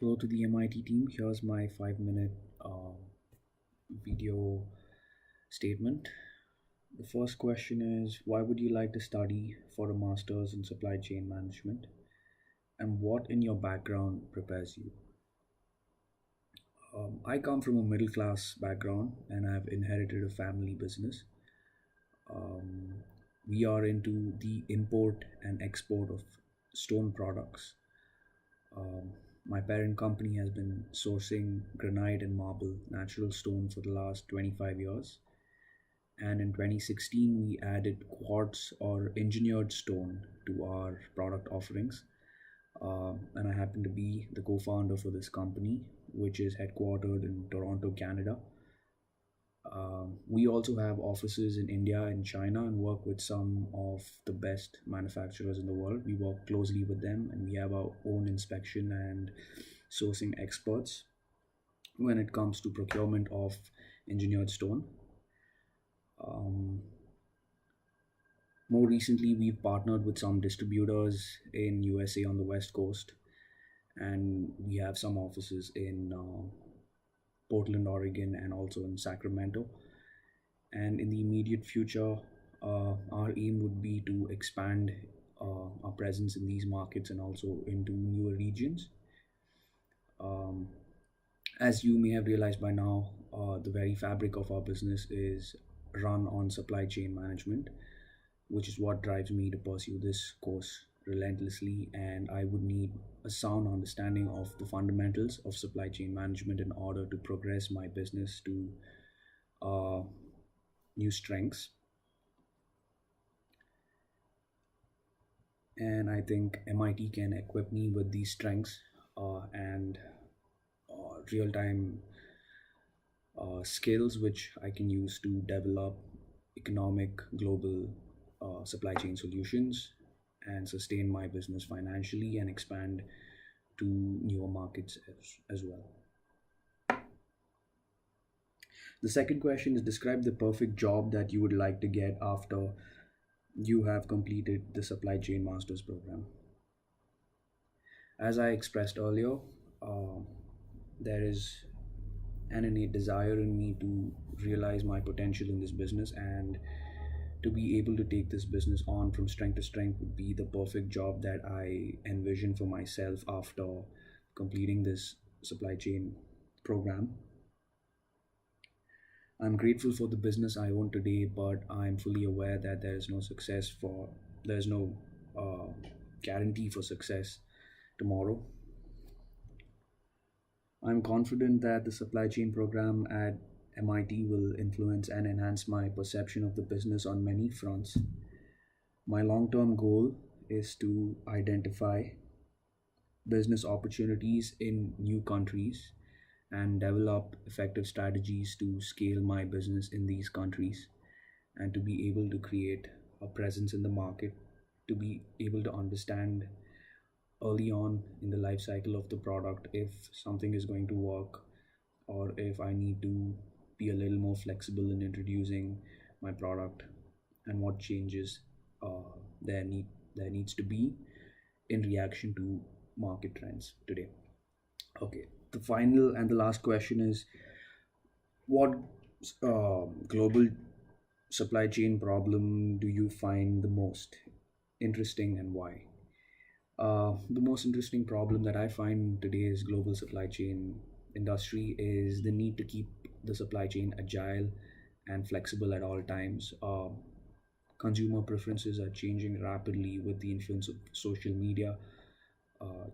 Hello to the MIT team. Here's my 5 minute video statement. The first question is, why would you like to study for a master's in supply chain management? And what in your background prepares you? I come from a middle class background and I've inherited a family business. Um, we are into the import and export of stone products. Um, my parent company has been sourcing granite and marble natural stone for the last 25 years. And in 2016, we added quartz or engineered stone to our product offerings. And I happen to be the co founder for this company, which is headquartered in Toronto, Canada. We also have offices in India and China and work with some of the best manufacturers in the world. We work closely with them and we have our own inspection and sourcing experts when it comes to procurement of engineered stone. Um, More recently, we've partnered with some distributors in USA on the West Coast, and we have some offices in Portland, Oregon, and also in Sacramento. And in the immediate future, our aim would be to expand our presence in these markets and also into newer regions. Um, as you may have realized by now, the very fabric of our business is run on supply chain management, which is what drives me to pursue this course relentlessly. And I would need a sound understanding of the fundamentals of supply chain management in order to progress my business to uh, new strengths. And I think MIT can equip me with these strengths and real time skills which I can use to develop economic global supply chain solutions and sustain my business financially and expand to newer markets as well. The second question is, describe the perfect job that you would like to get after you have completed the supply chain master's program. As I expressed earlier, uh, there is an innate desire in me to realize my potential in this business, and to be able to take this business on from strength to strength would be the perfect job that I envision for myself after completing this supply chain program. I'm grateful for the business I own today, but I'm fully aware that there's no uh, guarantee for success tomorrow. I'm confident that the supply chain program at MIT will influence and enhance my perception of the business on many fronts. My long term goal is to identify business opportunities in new countries and develop effective strategies to scale my business in these countries, and to be able to create a presence in the market, to be able to understand early on in the life cycle of the product if something is going to work, or if I need to be a little more flexible in introducing my product, and what changes uh, there needs to be in reaction to market trends today. Okay, the final and the last question is, what global supply chain problem do you find the most interesting and why? The most interesting problem that I find in today's global supply chain industry is the need to keep the supply chain agile and flexible at all times. Consumer preferences are changing rapidly with the influence of social media,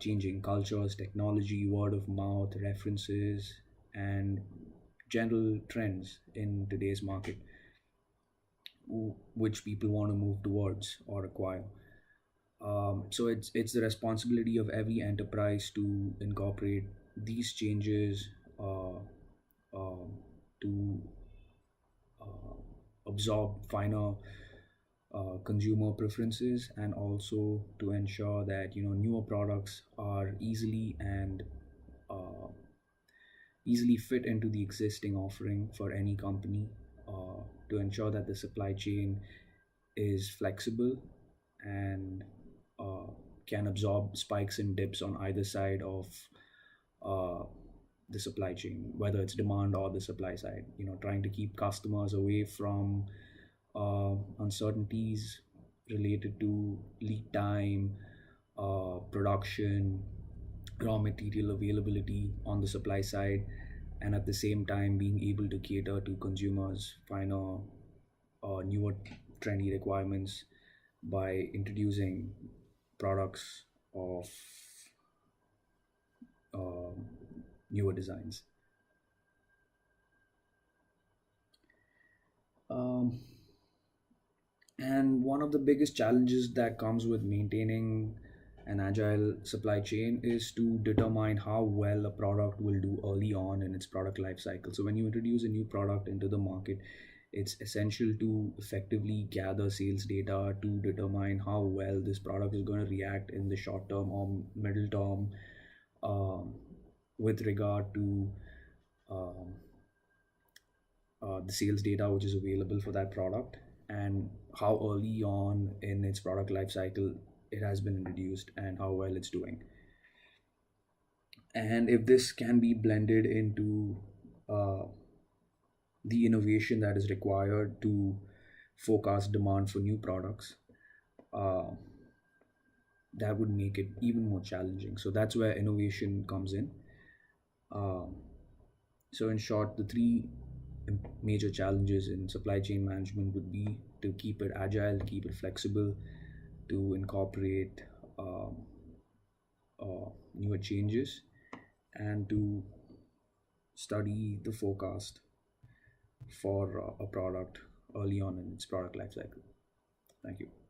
changing cultures, technology, word of mouth, references, and general trends in today's market, which people want to move towards or acquire. So it's the responsibility of every enterprise to incorporate these changes, um, to uh, absorb finer consumer preferences, and also to ensure that newer products are uh, easily fit into the existing offering for any company, to ensure that the supply chain is flexible and uh, can absorb spikes and dips on either side of uh, the supply chain, whether it's demand or the supply side. Trying to keep customers away from uncertainties related to lead time, production, raw material availability on the supply side, and at the same time being able to cater to consumers' finer, newer, trendy requirements by introducing products of um, newer designs. Um, and one of the biggest challenges that comes with maintaining an agile supply chain is to determine how well a product will do early on in its product life cycle. So when you introduce a new product into the market, it's essential to effectively gather sales data to determine how well this product is going to react in the short term or middle term, um, with regard to um, the sales data which is available for that product, and how early on in its product life cycle it has been introduced and how well it's doing. And if this can be blended into uh, the innovation that is required to forecast demand for new products, uh, that would make it even more challenging. So that's where innovation comes in. Um, So, in short, the three major challenges in supply chain management would be to keep it agile, keep it flexible, to incorporate um, newer changes, and to study the forecast for a product early on in its product life cycle. Thank you.